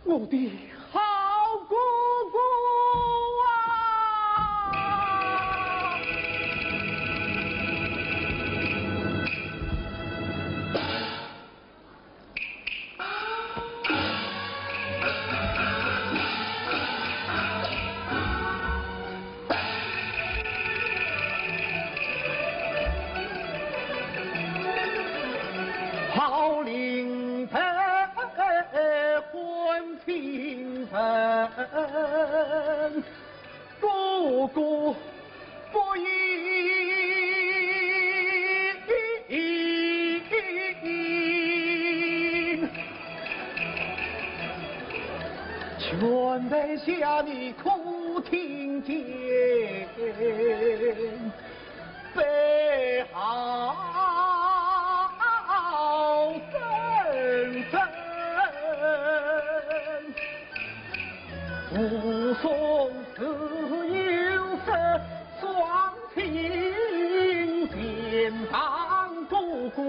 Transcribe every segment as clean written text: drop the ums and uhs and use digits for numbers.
我的好姑姑啊！好灵盆婚平分，姑姑不依。全在下你苦听见，备好身份，武松自有色双亲肩膀姑姑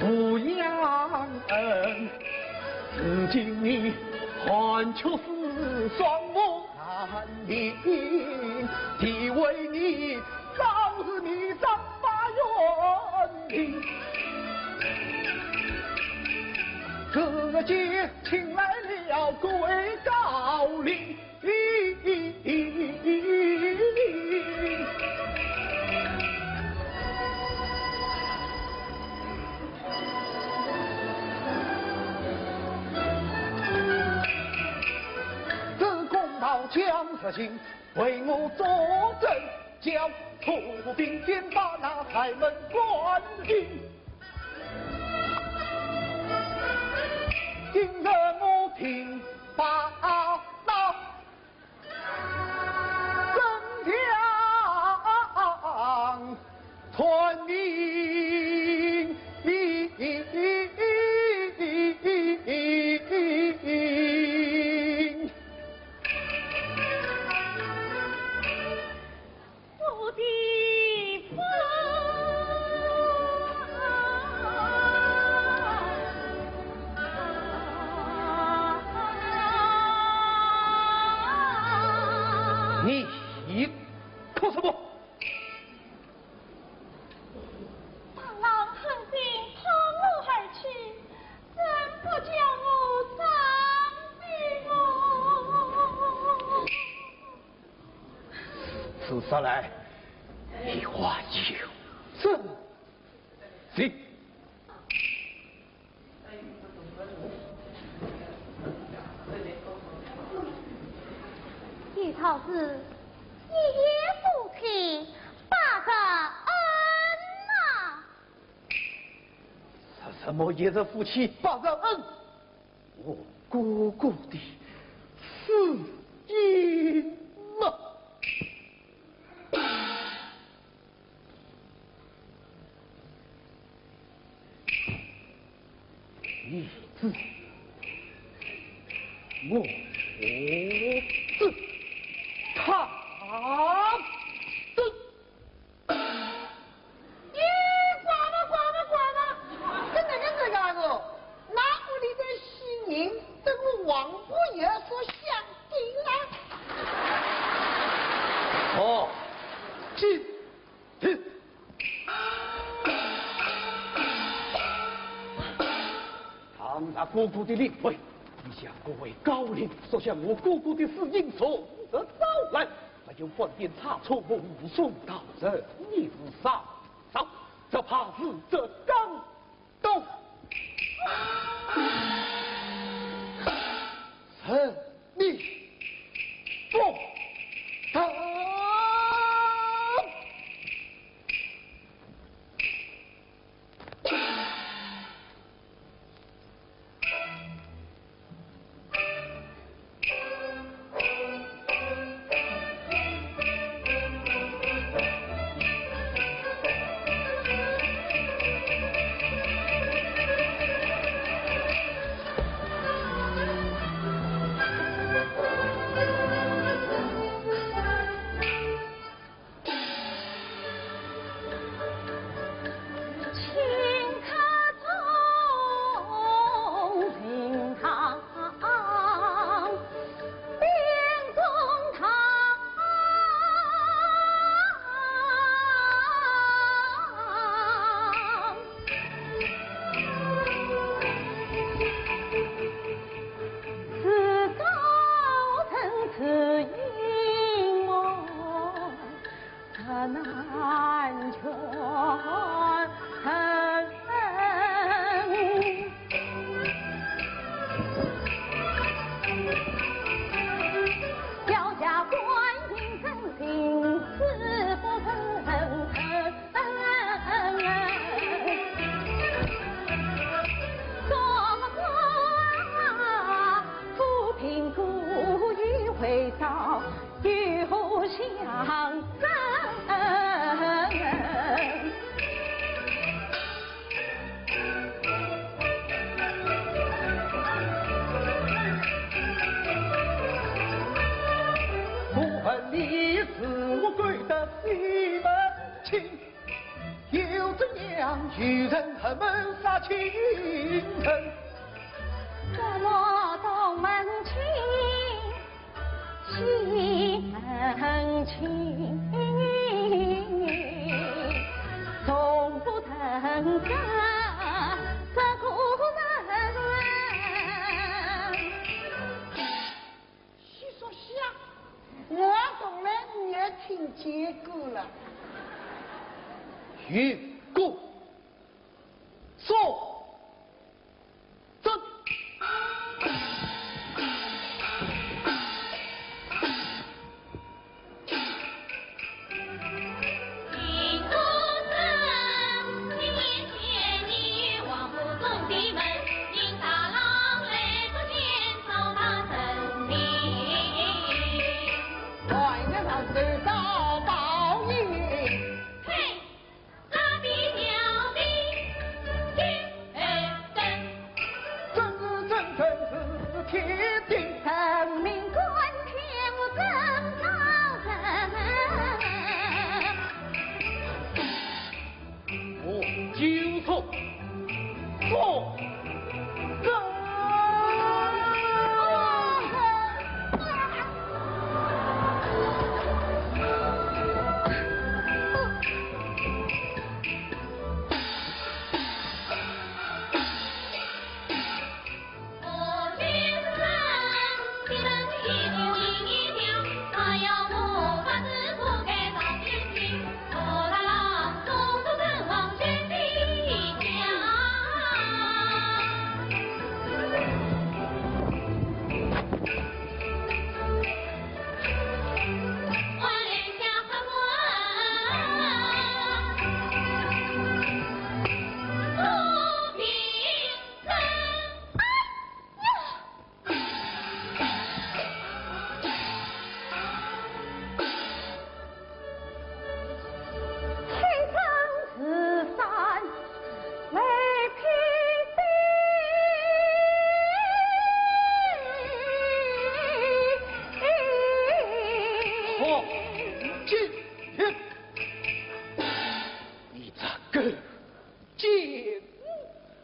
抚养恩，如今你还却是双目难明，即为你早日你长发冤情，这节请来了各位高邻。实情，为我作证，叫土兵先把那财门关紧。今日我听罢那正将传命。我的父。你哭什么？螳螂横行抛我而去，怎不叫我伤心哦？此时来，一话有真行。叶草子，一言不提，把个恩呐！什么也是夫妻把个恩？我姑姑的私隐嘛。你知我知他的。你管了！跟那个这家伙，哪屋里的喜人，跟我王伯爷所相定啊？哦，今天唐大姑姑的灵位，你向各位高龄所向我姑姑的死因从得到来，没有饭店差错误送到人一日上少，这怕是这刚动。臣你不得。与人和门杀亲人，怎么东门亲，西门亲，总不等这故人。徐说香，我从来也听见过了。与故说真。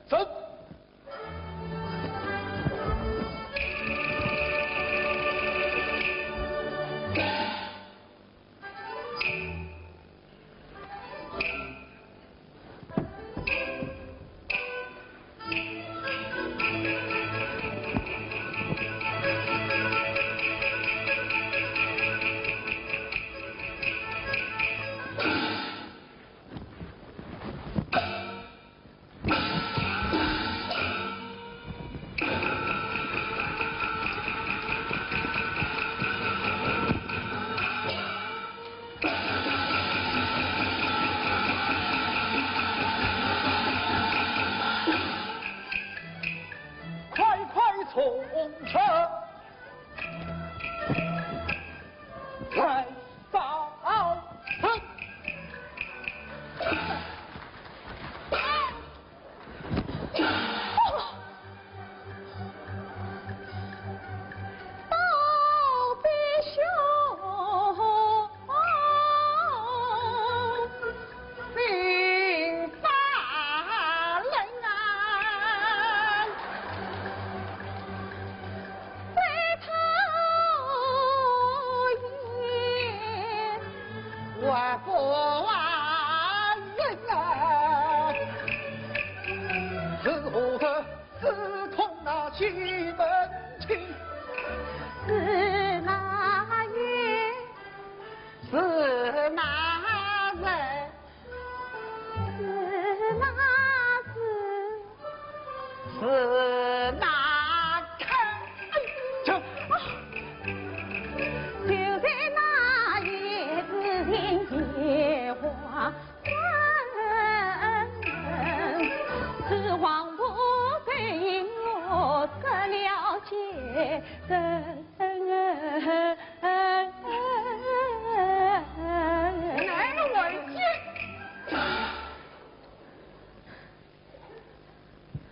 走。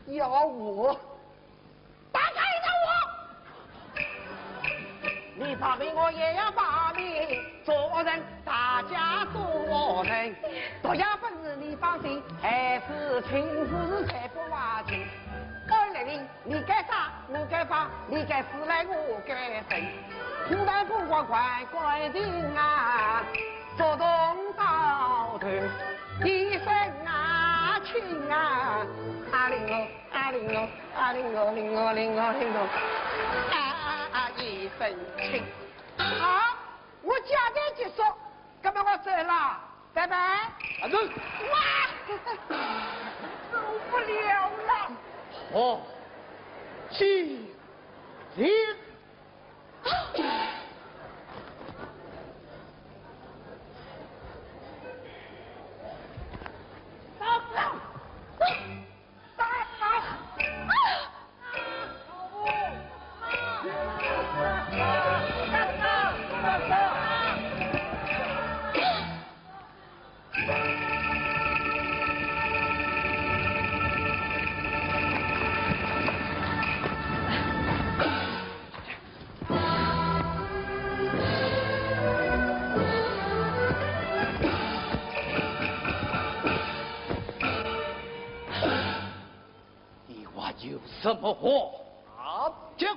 要我打开我，你把命我也要把命，做人大家做人，多有本事你放心，还是亲自才不挖情。二来零，你该杀我该放，你该死来我该生，不但不光快快定啊，做东道头，一生啊情啊。啊零哦，啊零哦，啊零哦，零哦，零哦，零哦，啊一分情。好，我家庭结束，那么我走了，拜拜。啊走。哇，受不了了。哦，起立。有什么话讲？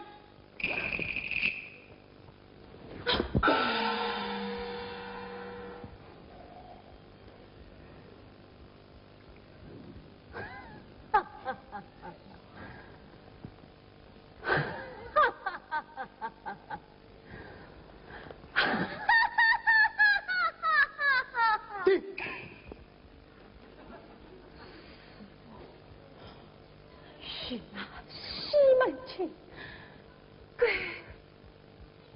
是那西门庆给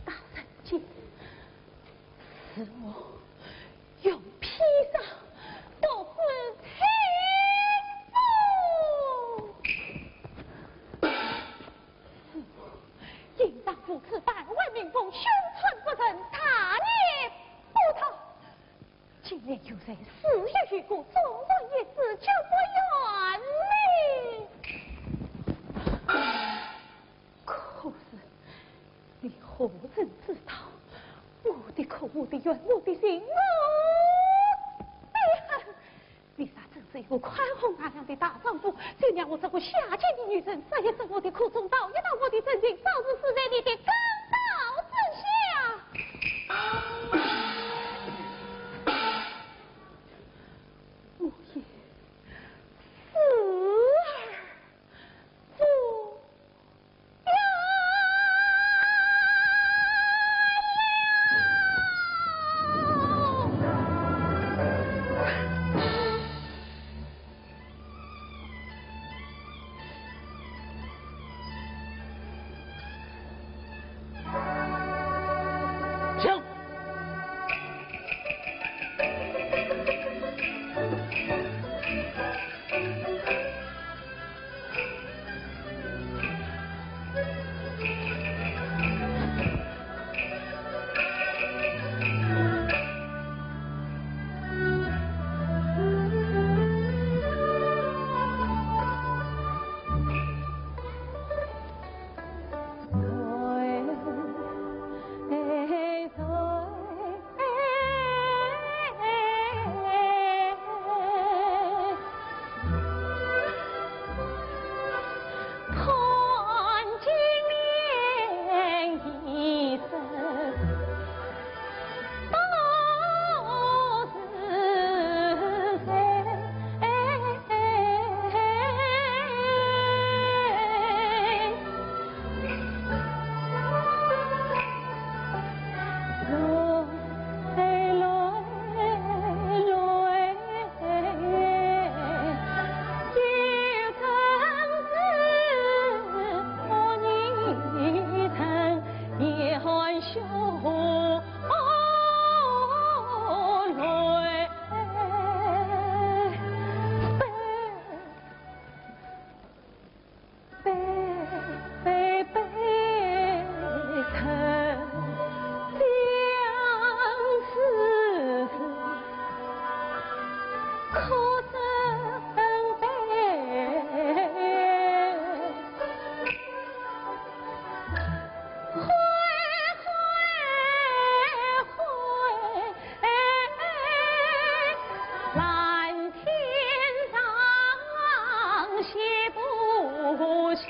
大人见，使我用披上夺死亲夫，使我应当如此般为民风凶残不仁，他孽不逃。今年有人死于于故，纵然一死，就不远离。可是你何人知道我的口、我的怨、我的心、我的恨？你啥真是一个宽宏大样的大丈夫，就让我这个下贱的女人，这也是我的苦衷刀，也当我的真情，早日死在你的公道之下。母爷，死儿不要。请。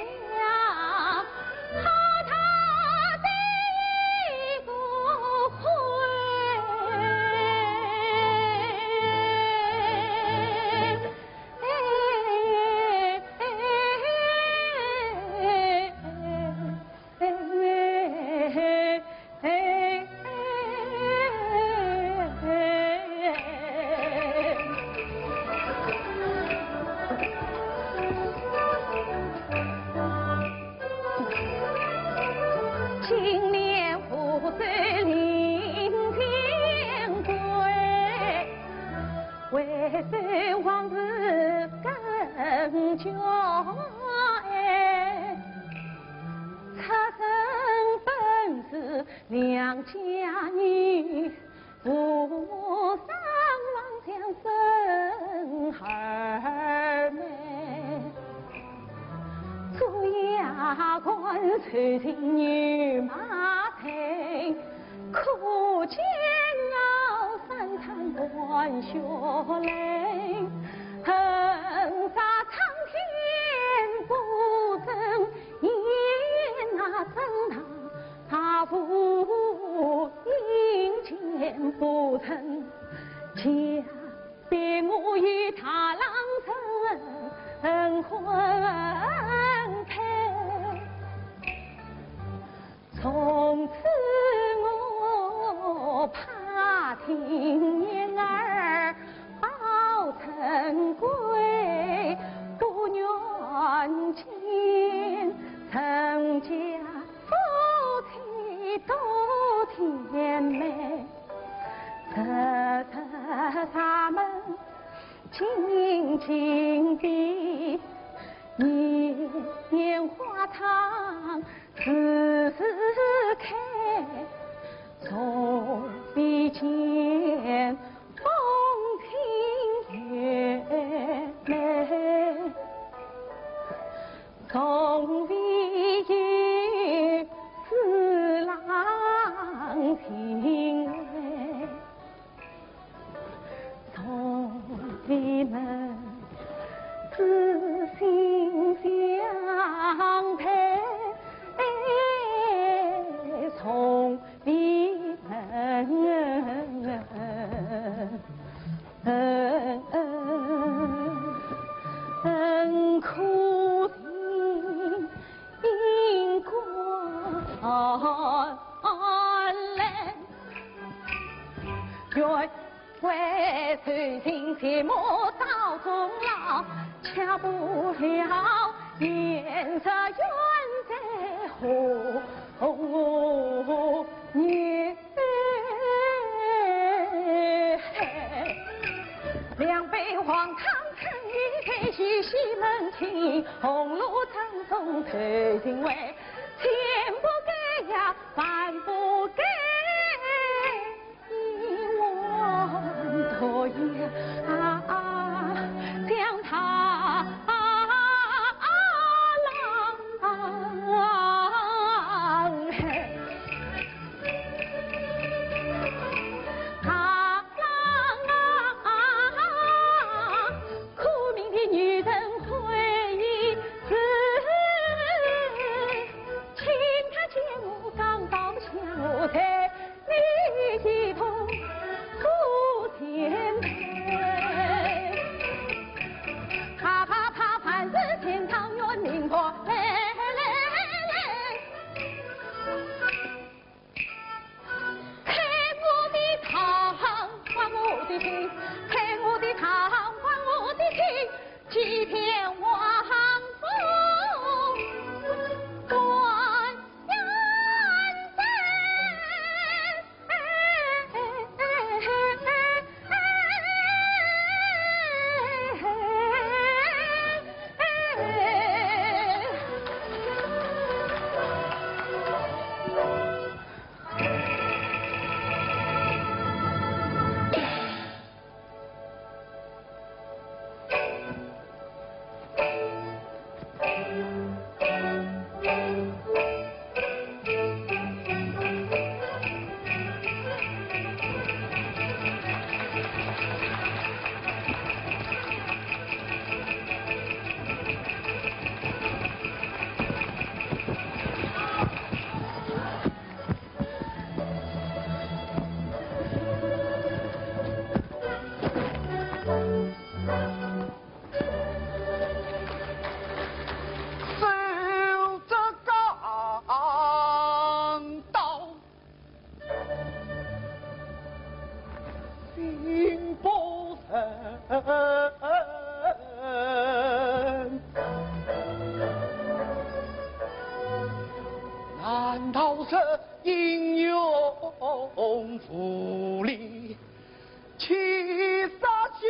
良家女，父母双亡将生儿美，做牙关随进女马腿，苦煎熬三餐断血泪，恨杀苍天不争言那真堂。他父阴间不曾家，别我与他郎成婚配。从此我怕听言儿报成归，不愿见曾家。都甜美，他们静静地年花长，时时开，从未见风平月美，从未见四郎情爱，从未能人苦心过人，愿为随心切莫到终老，恰不了颜色远在后年。两杯黄汤盛一杯，细细门庭，红炉赠送推进位，钱不给呀，饭不给，一碗多也将他欺骗王府断缘难道是英勇负力，气杀心？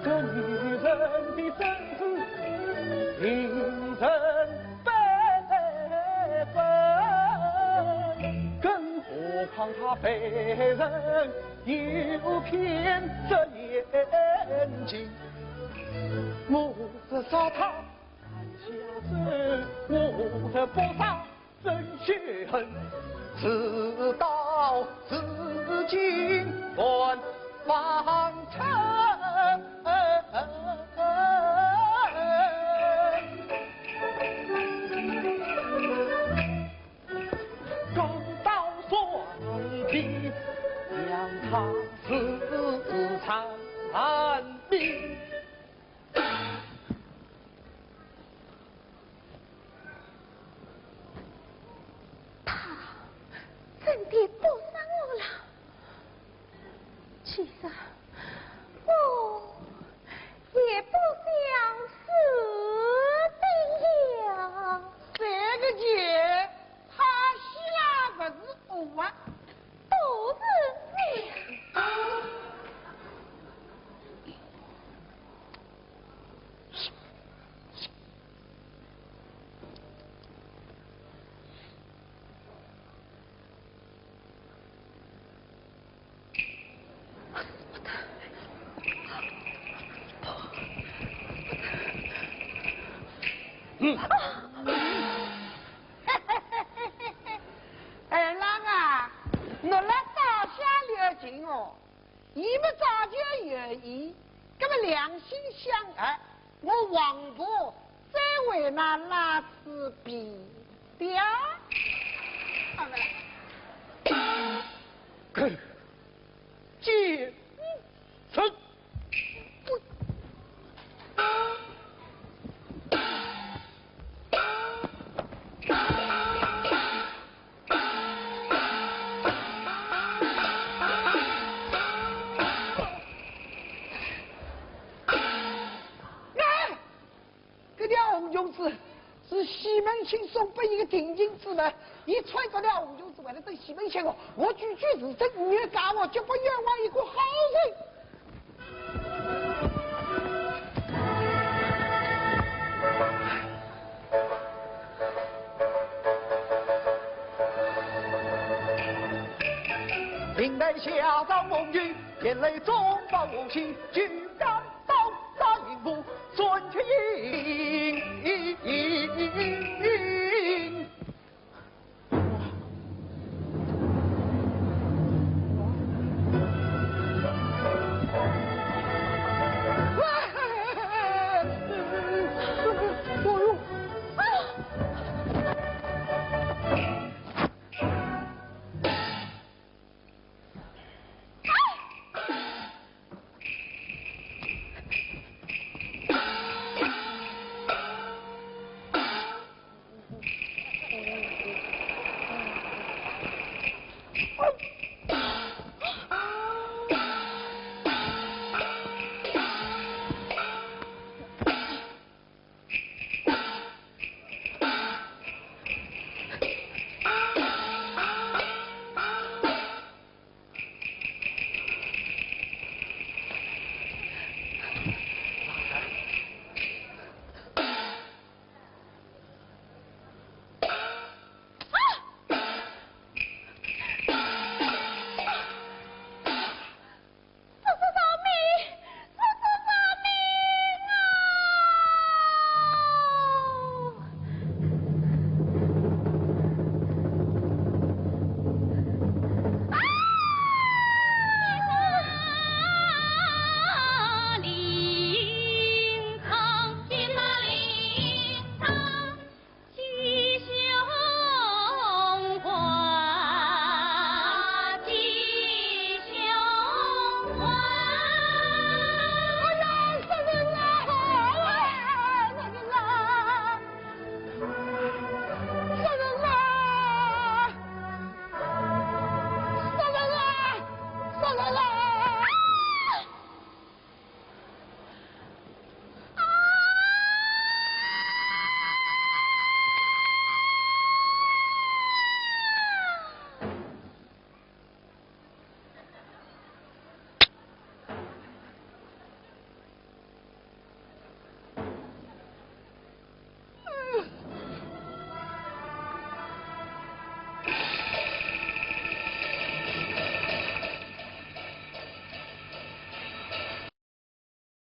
这女人的身子令人悲愤，更何况她被人诱骗着眼睛。我是杀他下手，我的搏杀真血恨，直到至今断方成。刚到双臂，让他死残命。真的不伤我了。其实我也不想死的呀。这个姐，他下不是我啊，不是你。二郎啊，我来大下了情哦，你们早就有意，那么两心相爱，我王婆再为那拉丝比掉。姐，子，是西门庆送给一个定金之人，一揣着了，我就是为了等西门庆哦，我句句是真，越干我就不冤枉一个好人。林内下遭梦雨，天雷中报无喜，居然到大营部，孙权营。